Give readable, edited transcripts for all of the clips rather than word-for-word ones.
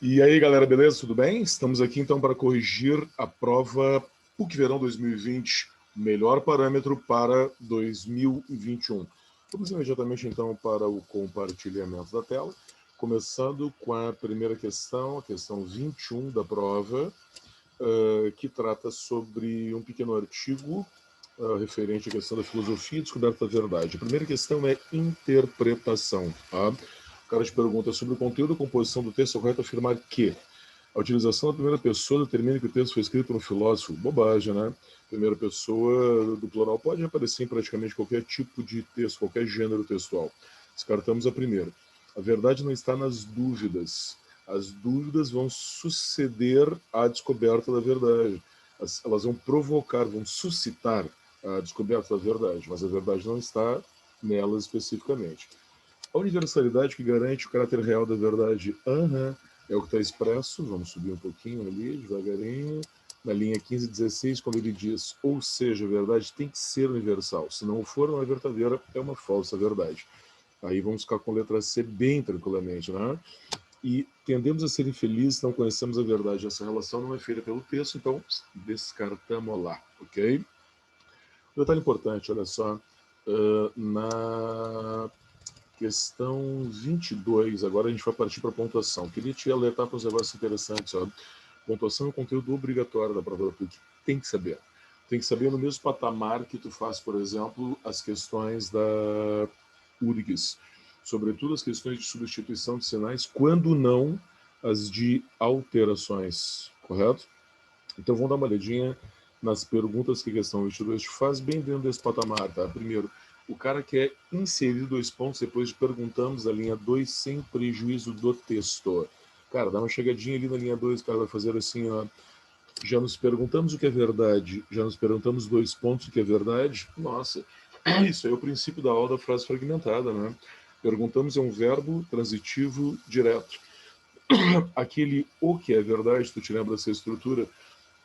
E aí, galera, beleza? Tudo bem? Estamos aqui então para corrigir a prova PUC Verão 2020, melhor parâmetro para 2021. Vamos imediatamente então para o compartilhamento da tela, começando com a primeira questão, a questão 21 da prova, que trata sobre um pequeno artigo referente à questão da filosofia e descoberta da verdade. A primeira questão é interpretação. Tá? O cara te pergunta sobre o conteúdo e composição do texto, é correto afirmar que a utilização da primeira pessoa determina que o texto foi escrito por um filósofo. Bobagem, né? Primeira pessoa do plural pode aparecer em praticamente qualquer tipo de texto, qualquer gênero textual. Descartamos a primeira. A verdade não está nas dúvidas. As dúvidas vão suceder à descoberta da verdade. Elas vão provocar, vão suscitar a descoberta da verdade, mas a verdade não está nelas especificamente. A universalidade que garante o caráter real da verdade, é o que está expresso, vamos subir um pouquinho ali, devagarinho, na linha 15:16, quando ele diz, ou seja, a verdade tem que ser universal, se não for, não é verdadeira, é uma falsa verdade. Aí vamos ficar com a letra C bem tranquilamente, né? E tendemos a ser infelizes, não conhecemos a verdade. Essa relação não é feita pelo texto, então descartamos lá, ok? Um detalhe importante, olha só, na questão 22, agora a gente vai partir para a pontuação. Queria te alertar para uns negócios interessantes. Ó. Pontuação é um conteúdo obrigatório da prova da PUC. Tem que saber. Tem que saber no mesmo patamar que tu faz, por exemplo, as questões da URGS. Sobretudo as questões de substituição de sinais, quando não as de alterações. Correto? Então vamos dar uma olhadinha nas perguntas que a questão 22 te faz bem dentro desse patamar, tá? Primeiro, o cara quer inserir 2 pontos depois de perguntamos a linha 2 sem prejuízo do texto. Cara, dá uma chegadinha ali na linha 2, o cara vai fazer assim, ó. Já nos perguntamos o que é verdade, já nos perguntamos 2 pontos o que é verdade. Nossa, isso aí é o princípio da aula da frase fragmentada, né? Perguntamos é um verbo transitivo direto. Aquele o que é verdade, tu te lembra dessa estrutura?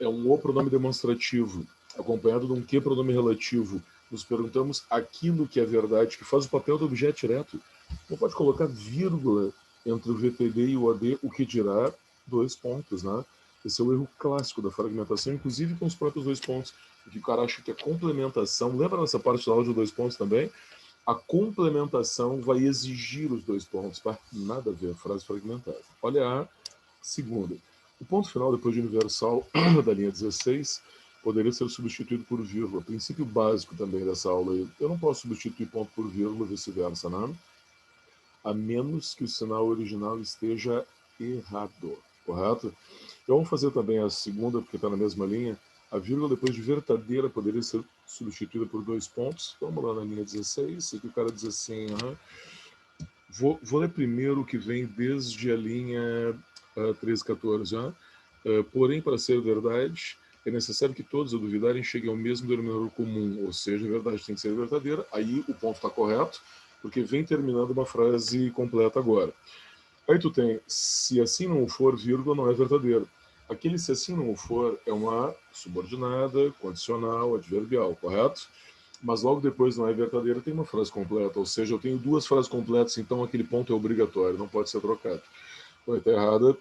É um o pronome demonstrativo, acompanhado de um que pronome relativo. Nos perguntamos aquilo que é verdade, que faz o papel do objeto direto. Não pode colocar vírgula entre o VPD e o AD, o que dirá 2 pontos, né? Esse é o erro clássico da fragmentação, inclusive com os próprios 2 pontos. Que o cara acha que a complementação, lembra dessa parte da aula de 2 pontos também? A complementação vai exigir os 2 pontos, tá? Nada a ver, frase fragmentada. Olha a segunda. O ponto final, depois de universal, da linha 16, poderia ser substituído por vírgula. Princípio básico também dessa aula. Eu não posso substituir ponto por vírgula, vice-versa, né? A menos que o sinal original esteja errado, correto? Então vamos fazer também a segunda, porque está na mesma linha. A vírgula depois de verdadeira poderia ser substituída por 2 pontos. Vamos lá na linha 16, aqui o cara diz assim, vou ler primeiro o que vem desde a linha 13, 14. Porém, para ser verdade, é necessário que todos a duvidarem cheguem ao mesmo denominador comum, ou seja, a verdade tem que ser verdadeira, aí o ponto está correto, porque vem terminando uma frase completa agora. Aí tu tem, se assim não for, vírgula, não é verdadeiro. Aquele se assim não for é uma subordinada, condicional, adverbial, correto? Mas logo depois não é verdadeiro, tem uma frase completa, ou seja, eu tenho 2 frases completas, então aquele ponto é obrigatório, não pode ser trocado. Então, está errada.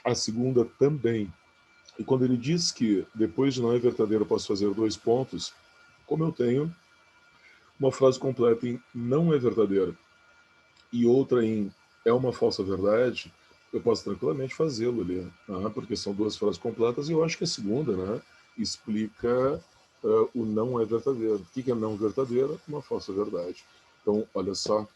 A segunda também. E quando ele diz que depois de não é verdadeiro eu posso fazer 2 pontos, como eu tenho uma frase completa em não é verdadeiro e outra em é uma falsa verdade, eu posso tranquilamente fazê-lo ali, porque são 2 frases completas e eu acho que a segunda, né, explica o não é verdadeiro. O que é não verdadeiro? Uma falsa verdade. Então, olha só,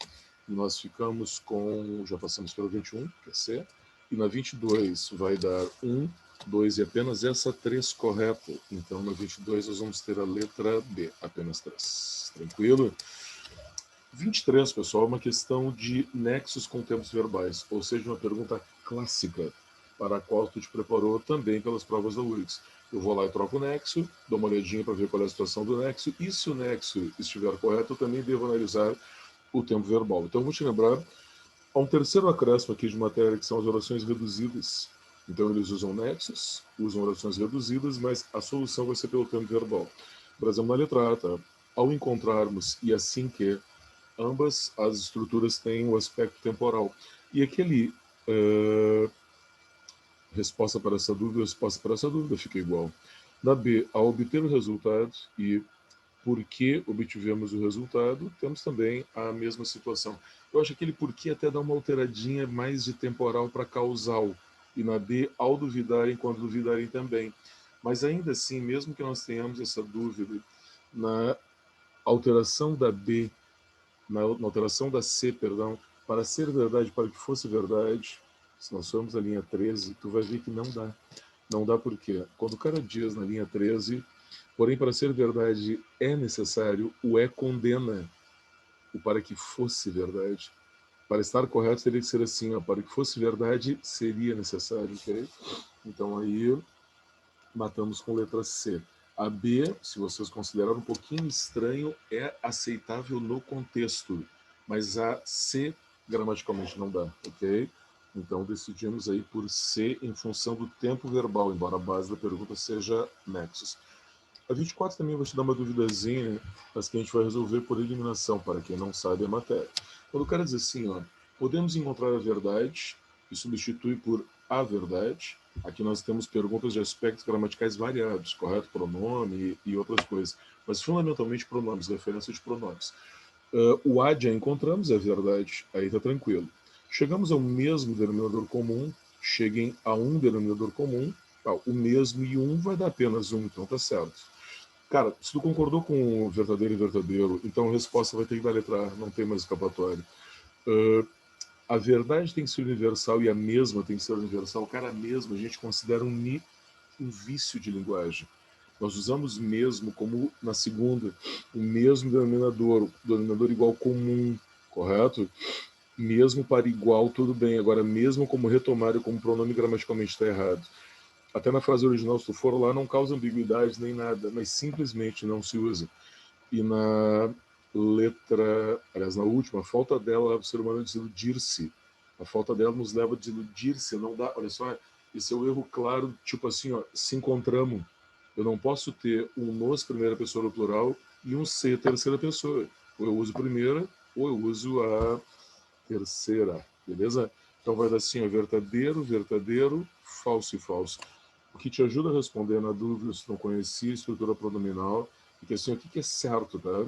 nós ficamos com, já passamos pelo 21, que é C, e na 22 vai dar 1, 2 e apenas essa 3 correta. Então, na 22 nós vamos ter a letra B, apenas 3. Tranquilo? 23, pessoal, é uma questão de nexos com tempos verbais, ou seja, uma pergunta clássica para a qual tu te preparou também pelas provas da URGS. Eu vou lá e troco o nexo, dou uma olhadinha para ver qual é a situação do nexo, e se o nexo estiver correto, eu também devo analisar o tempo verbal. Então, vou te lembrar, há um terceiro acréscimo aqui de matéria, que são as orações reduzidas. Então, eles usam nexos, usam orações reduzidas, mas a solução vai ser pelo tempo verbal. Por exemplo, na letra A, tá? Ao encontrarmos e assim que, ambas as estruturas têm o aspecto temporal. E aquele resposta para essa dúvida, resposta para essa dúvida fica igual. Na B, ao obter o resultado e por que obtivemos o resultado, temos também a mesma situação. Eu acho que aquele porquê até dá uma alteradinha mais de temporal para causal. E na D, ao duvidarem, quando duvidarem também. Mas ainda assim, mesmo que nós tenhamos essa dúvida, na alteração da B, na alteração da C, perdão, para ser verdade, para que fosse verdade, se nós formos a linha 13, tu vai ver que não dá. Não dá por quê? Quando o cara diz na linha 13, porém, para ser verdade é necessário, o é condena o para que fosse verdade. Para estar correto, teria que ser assim, ó, para que fosse verdade, seria necessário, ok? Então aí, matamos com letra C. A B, se vocês consideraram um pouquinho estranho, é aceitável no contexto, mas a C, gramaticalmente, não dá, ok? Então decidimos aí por C em função do tempo verbal, embora a base da pergunta seja nexus. A 24 também vai te dar uma duvidazinha, mas que a gente vai resolver por eliminação, para quem não sabe a matéria. Quando o cara diz assim, ó, podemos encontrar a verdade e substitui por a verdade, aqui nós temos perguntas de aspectos gramaticais variados, correto? Pronome e outras coisas, mas fundamentalmente pronomes, referência de pronomes. O a já encontramos, é verdade, aí tá tranquilo. Chegamos ao mesmo denominador comum, cheguem a um denominador comum, o mesmo e um vai dar apenas um, então tá certo. Cara, se tu concordou com o verdadeiro e verdadeiro, então a resposta vai ter que dar letra A, não tem mais escapatória. A verdade tem que ser universal e a mesma tem que ser universal. Cara, a mesma a gente considera um vício de linguagem. Nós usamos mesmo como na segunda, o mesmo denominador igual comum, correto? Mesmo para igual, tudo bem. Agora, mesmo como retomar e como pronome gramaticalmente está errado. Até na frase original, se tu for lá, não causa ambiguidade nem nada, mas simplesmente não se usa. E na letra, aliás, na última, a falta dela leva o ser humano a desiludir-se. A falta dela nos leva a desiludir-se. Não dá, olha só, esse é o erro claro, tipo assim, ó, se encontramos. Eu não posso ter um nos primeira pessoa no plural e um se terceira pessoa. Ou eu uso primeira, ou eu uso a terceira, beleza? Então vai dar assim, ó, verdadeiro, verdadeiro, falso e falso. O que te ajuda a responder na dúvida se não conhecia a estrutura pronominal, porque assim, o que é certo, tá?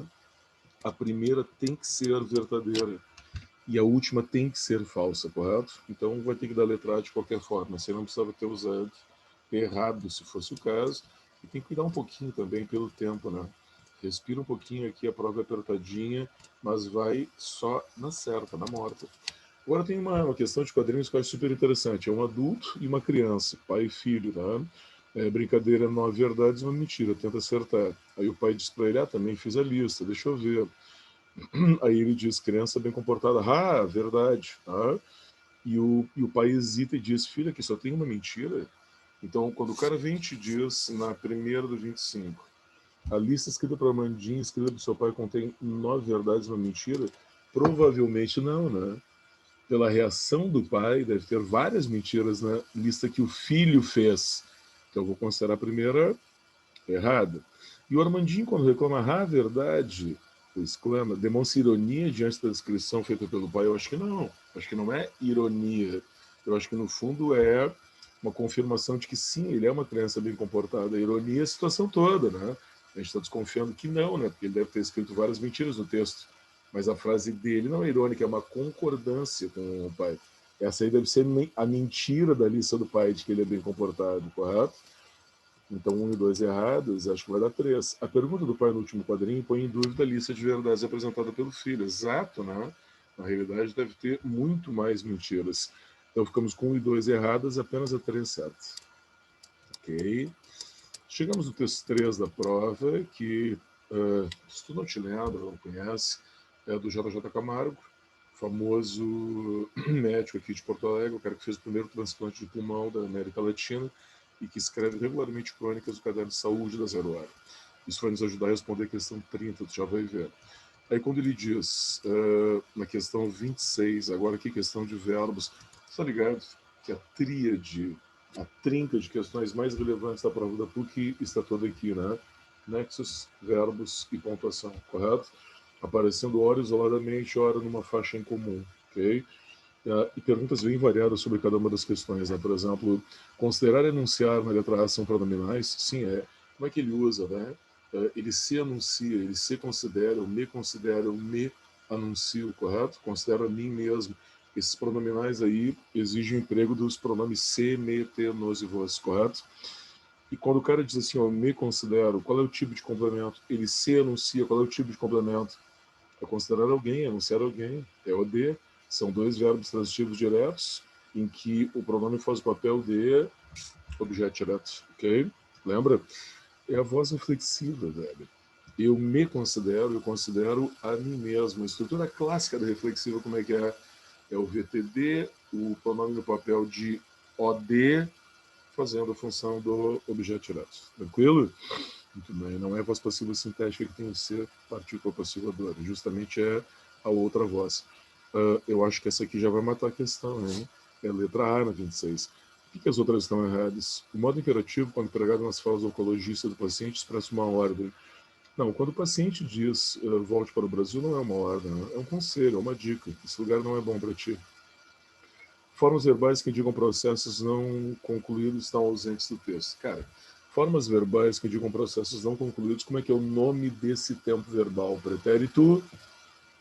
A primeira tem que ser verdadeira e a última tem que ser falsa, correto? Então vai ter que dar letra A de qualquer forma. Você não precisava ter usado errado, se fosse o caso. E tem que cuidar um pouquinho também pelo tempo, né? Respira um pouquinho aqui, a prova é apertadinha, mas vai só na certa, na morta. Agora tem uma questão de quadrinhos que eu acho super interessante. É um adulto e uma criança, pai e filho, tá? Brincadeira, 9 verdades e uma mentira, tenta acertar. Aí o pai diz para ele, também fiz a lista, deixa eu ver. Aí ele diz, criança bem comportada, verdade. Tá? E o pai hesita e diz, filha, aqui só tem uma mentira? Então, quando o cara vem e te diz, na primeira do 25, a lista escrita para Mandinha, escrita do seu pai, contém 9 verdades e uma mentira? Provavelmente não, né? Pela reação do pai, deve ter várias mentiras na lista que o filho fez. Então, eu vou considerar a primeira errada. E o Armandinho, quando reclama a verdade, exclama, demonstra ironia diante da descrição feita pelo pai? Eu acho que não. Acho que não é ironia. Eu acho que, no fundo, é uma confirmação de que, sim, ele é uma criança bem comportada. A ironia é a situação toda, né? A gente está desconfiando que não, né? Porque ele deve ter escrito várias mentiras no texto. Mas a frase dele não é irônica, é uma concordância com o pai. Essa aí deve ser a mentira da lista do pai de que ele é bem comportado, correto? Então, 1 e 2 errados, acho que vai dar 3. A pergunta do pai no último quadrinho põe em dúvida a lista de verdades apresentada pelo filho. Exato, né? Na realidade, deve ter muito mais mentiras. Então, ficamos com 1 e 2 erradas, apenas a 3 certas. Ok. Chegamos no texto 3 da prova, que, se tu não te lembra, não conhece, é do JJ Camargo, famoso médico aqui de Porto Alegre, o cara que fez o primeiro transplante de pulmão da América Latina e que escreve regularmente crônicas do caderno de saúde da Zero Hora. Isso vai nos ajudar a responder a questão 30, tu já vai ver. Aí quando ele diz, na questão 26, agora aqui questão de verbos, tá ligado que a tríade, a trinca de questões mais relevantes da prova da PUC está toda aqui, né? Nexos, verbos e pontuação, correto? Aparecendo ora isoladamente, ora numa faixa em comum, ok? E perguntas bem variadas sobre cada uma das questões, né? Por exemplo, considerar e enunciar na letra A são pronominais? Sim, é. Como é que ele usa, né? Ele se anuncia, ele se considera, eu me anuncio, correto? Considero a mim mesmo. Esses pronominais aí exigem o emprego dos pronomes se, me, te, nos e vos, correto? E quando o cara diz assim, eu me considero, qual é o tipo de complemento? Ele se anuncia, qual é o tipo de complemento? É considerar alguém, anunciar alguém, é o de. São dois verbos transitivos diretos, em que o pronome faz o papel de objeto direto, ok? Lembra? É a voz reflexiva, velho. Eu considero a mim mesmo. A estrutura clássica da reflexiva, como é que é? É o VTD, o pronome no papel de OD, fazendo a função do objeto direto. Tranquilo? Muito bem. Não é a voz passiva sintética que tem que ser partícula passivadora. Justamente é a outra voz. Eu acho que essa aqui já vai matar a questão, hein? É a letra A na 26. Por que as outras estão erradas? O modo imperativo, quando empregado nas falas do oncologista do paciente, expressa uma ordem. Não, quando o paciente diz volte para o Brasil, não é uma ordem, é um conselho, é uma dica. Esse lugar não é bom para ti. Formas verbais que indicam processos não concluídos estão ausentes do texto. Cara, formas verbais que indicam processos não concluídos, como é que é o nome desse tempo verbal? Pretérito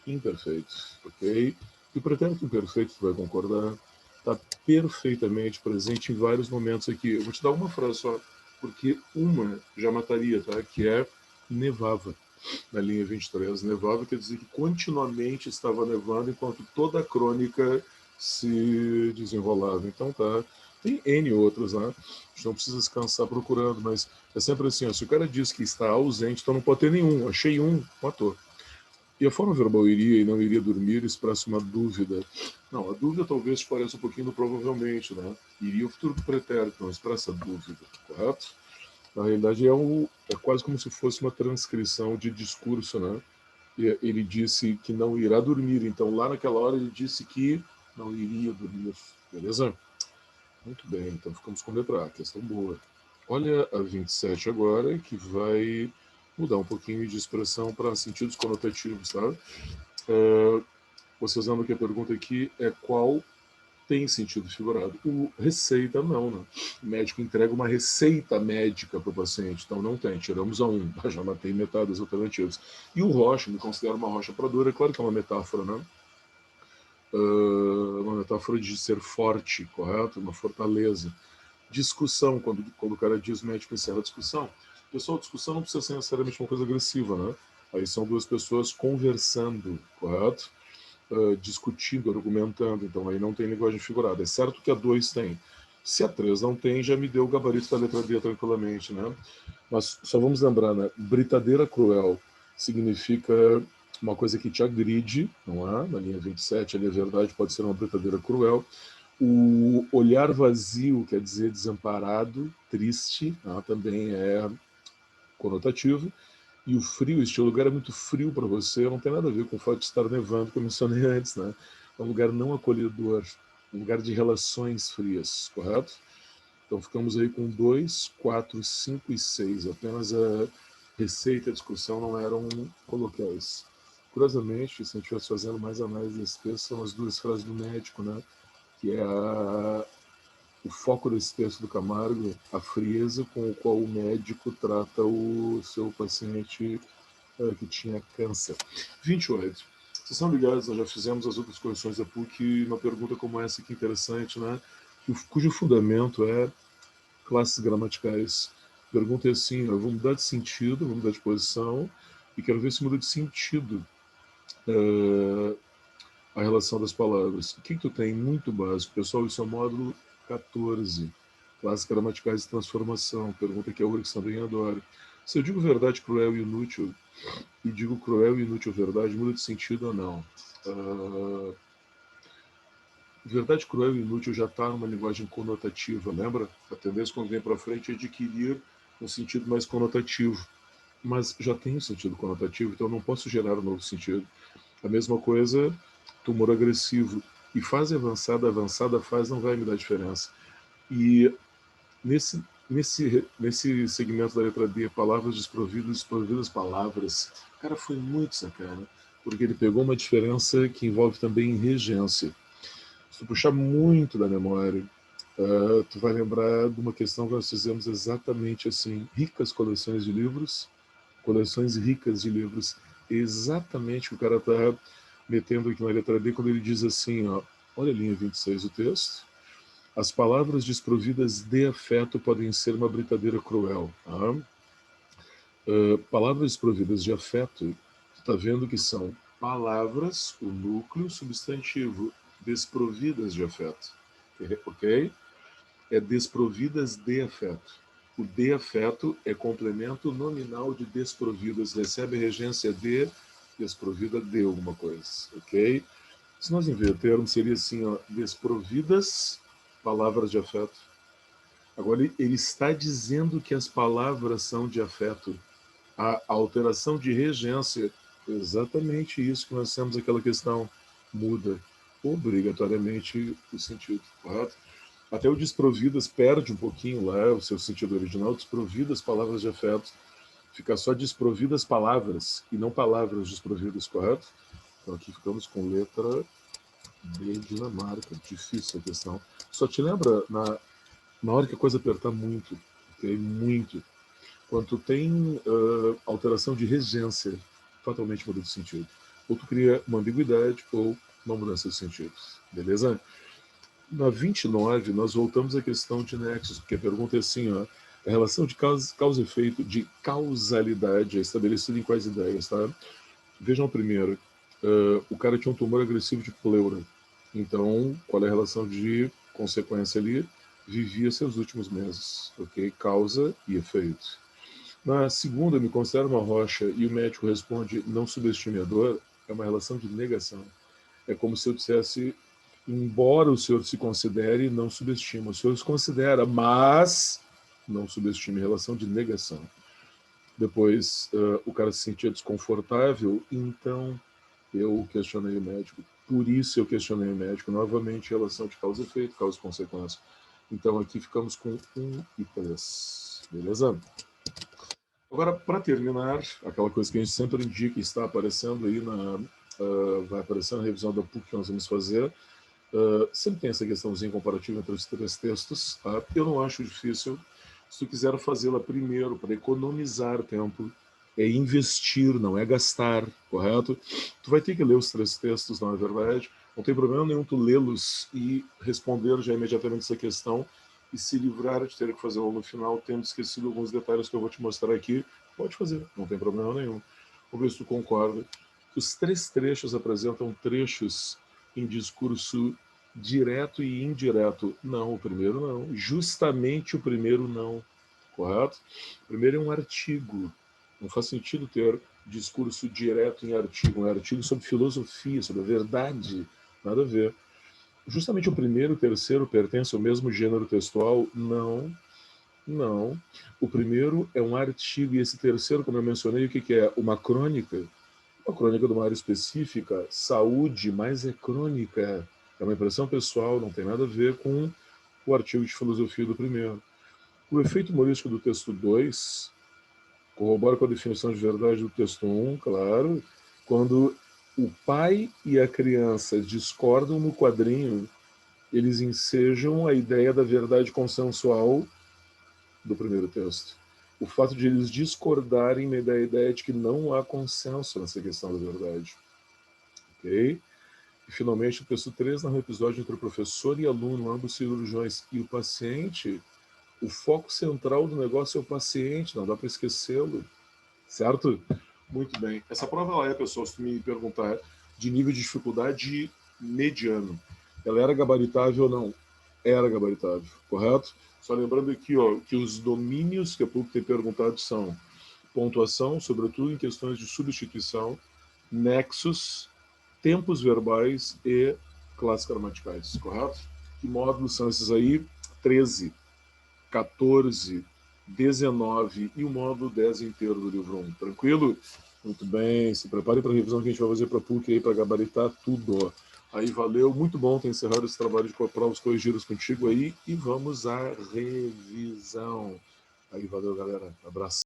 imperfeito, ok? E o pretérito imperfeito, tu vai concordar, está perfeitamente presente em vários momentos aqui. Eu vou te dar uma frase só, porque uma já mataria, tá? Que é nevava. Na linha 23, nevava quer dizer que continuamente estava nevando enquanto toda a crônica se desenrolava. Então tá, tem N outros, né? A gente não precisa se cansar procurando, mas é sempre assim, ó, se o cara diz que está ausente, então não pode ter nenhum. Achei um, matou. E a forma verbal iria e não iria dormir expressa uma dúvida. Não, a dúvida talvez pareça um pouquinho do provavelmente, né? Iria o futuro do pretérito, não expressa dúvida, correto? Na realidade, é quase como se fosse uma transcrição de discurso, né? Ele disse que não irá dormir, então lá naquela hora ele disse que não iria dormir, beleza? Muito bem, então ficamos com a letra A, questão boa. Olha a 27 agora, que vai mudar um pouquinho de expressão para sentidos conotativos, tá? Vocês lembram que a pergunta aqui é qual tem sentido figurado. O receita não, né? O médico entrega uma receita médica para o paciente, então não tem, tiramos a um, já matei metade das alternativas. E o rocha, me considero uma rocha para dor, é claro que é uma metáfora, né? Uma metáfora de ser forte, correto? Uma fortaleza. Discussão, quando o cara diz médico encerra a discussão. Pessoal, discussão não precisa ser necessariamente uma coisa agressiva, né? Aí são duas pessoas conversando, correto? Discutindo, argumentando, então aí não tem linguagem figurada. É certo que a 2 tem. Se a 3 não tem, já me deu o gabarito da letra D tranquilamente, né? Mas só vamos lembrar, né? Britadeira cruel significa uma coisa que te agride, não é? Na linha 27, ali a verdade pode ser uma britadeira cruel. O olhar vazio quer dizer desamparado, triste, né? Também é conotativo. E o frio, este lugar é muito frio para você, não tem nada a ver com o fato de estar nevando, como eu mencionei antes, né? É um lugar não acolhedor, um lugar de relações frias, correto? Então ficamos aí com 2, 4, 5 e 6. Apenas a receita e a discussão não eram coloquiais. Curiosamente, se a gente estivesse fazendo mais análise desse texto, são as duas frases do médico, né? Que é o foco desse texto do Camargo, a frieza com o qual o médico trata o seu paciente que tinha câncer. 28. Vocês são ligados, nós já fizemos as outras correções da PUC, uma pergunta como essa que interessante, né? Cujo fundamento é classes gramaticais. A pergunta é assim, eu vou mudar de sentido, vou mudar de posição, e quero ver se muda de sentido a relação das palavras. O que tu tem? Muito básico. Pessoal, isso é o módulo 14. Classes gramaticais de transformação. Pergunta que a Urix também adora. Se eu digo verdade cruel e inútil, e digo cruel e inútil verdade, muda de sentido ou não? Verdade cruel e inútil já está numa linguagem conotativa, lembra? A tendência quando vem para frente é adquirir um sentido mais conotativo. Mas já tem um sentido conotativo, então eu não posso gerar um novo sentido. A mesma coisa, tumor agressivo. E fase avançada, avançada fase não vai me dar diferença. E nesse segmento da letra D, palavras desprovidas, desprovidas palavras, o cara foi muito sacana, porque ele pegou uma diferença que envolve também regência. Se tu puxar muito da memória, tu vai lembrar de uma questão que nós fizemos exatamente assim, ricas coleções de livros, coleções ricas de livros, exatamente o que o cara está metendo aqui na letra D, quando ele diz assim, ó, olha a linha 26 do texto, as palavras desprovidas de afeto podem ser uma brincadeira cruel. Tá? Palavras desprovidas de afeto, tu está vendo que são palavras, o núcleo, substantivo, desprovidas de afeto. Ok? É desprovidas de afeto. O de afeto é complemento nominal de desprovidas, recebe a regência de desprovida de alguma coisa, ok? Se nós invertermos, seria assim, ó, desprovidas palavras de afeto. Agora, ele está dizendo que as palavras são de afeto. A alteração de regência, exatamente isso que nós temos, aquela questão, muda obrigatoriamente o sentido, correto? Até o desprovidas perde um pouquinho lá o seu sentido original, desprovidas palavras de afeto, fica só desprovidas palavras e não palavras desprovidas, correto? Então aqui ficamos com letra B, Dinamarca, difícil a questão. Só te lembra, na hora que a coisa apertar muito, okay? Muito, quando tu tem alteração de regência, fatalmente muda de sentido. Ou tu cria uma ambiguidade ou uma mudança de sentido, beleza? Na 29, nós voltamos à questão de nexos, porque a pergunta é assim, ó, a relação de causa e efeito, de causalidade, é estabelecida em quais ideias, tá? Vejam primeiro, o cara tinha um tumor agressivo de pleura, então qual é a relação de consequência ali? Vivia seus últimos meses, ok? Causa e efeito. Na segunda, me considero uma rocha e o médico responde, não subestime a dor, é uma relação de negação. É como se eu dissesse, embora o senhor se considere, não subestima. O senhor se considera, mas não subestime, relação de negação. Depois, o cara se sentia desconfortável, então eu questionei o médico. Por isso eu questionei o médico. Novamente, relação de causa e efeito, causa e consequência. Então aqui ficamos com 1 e 3. Beleza? Agora, para terminar, aquela coisa que a gente sempre indica, está aparecendo aí vai aparecer na revisão da PUC que nós vamos fazer, sempre tem essa questãozinha comparativa entre os três textos. Tá? Eu não acho difícil. Se tu quiser fazê-la primeiro para economizar tempo, é investir, não é gastar, correto? Tu vai ter que ler os três textos, não é verdade? Não tem problema nenhum tu lê-los e responder já imediatamente essa questão e se livrar de ter que fazer no final, tendo esquecido alguns detalhes que eu vou te mostrar aqui. Pode fazer, não tem problema nenhum. Vamos ver se tu concorda. Os três trechos apresentam trechos em discurso direto e indireto. Não, o primeiro não. Justamente o primeiro não. Correto? O primeiro é um artigo. Não faz sentido ter discurso direto em artigo. Um artigo sobre filosofia, sobre a verdade. Nada a ver. Justamente o primeiro e o terceiro pertencem ao mesmo gênero textual? Não. Não. O primeiro é um artigo e esse terceiro, como eu mencionei, o que é? Uma crônica. Uma crônica de uma área específica, saúde, mas é crônica. É uma impressão pessoal, não tem nada a ver com o artigo de filosofia do primeiro. O efeito humorístico do texto 2 corrobora com a definição de verdade do texto 1, claro. Quando o pai e a criança discordam no quadrinho, eles ensejam a ideia da verdade consensual do primeiro texto. O fato de eles discordarem me dá a ideia de que não há consenso nessa questão da verdade. Ok? E, finalmente, o texto 3 narra um episódio entre o professor e aluno, ambos cirurgiões, e o paciente. O foco central do negócio é o paciente, não dá para esquecê-lo. Certo? Muito bem. Essa prova ela é, pessoal, se tu me perguntar, de nível de dificuldade mediano. Ela era gabaritável ou não? Era gabaritável, correto? Só lembrando aqui, ó, que os domínios que a PUC tem perguntado são pontuação, sobretudo em questões de substituição, nexos, tempos verbais e classes gramaticais, correto? Que módulos são esses aí? 13, 14, 19 e o módulo 10 inteiro do livro 1. Tranquilo? Muito bem, se prepare para a revisão que a gente vai fazer para a PUC aí, para gabaritar tudo. Aí, valeu, muito bom ter encerrado esse trabalho de provas corrigidas contigo aí e vamos à revisão. Aí, valeu, galera. Abraço.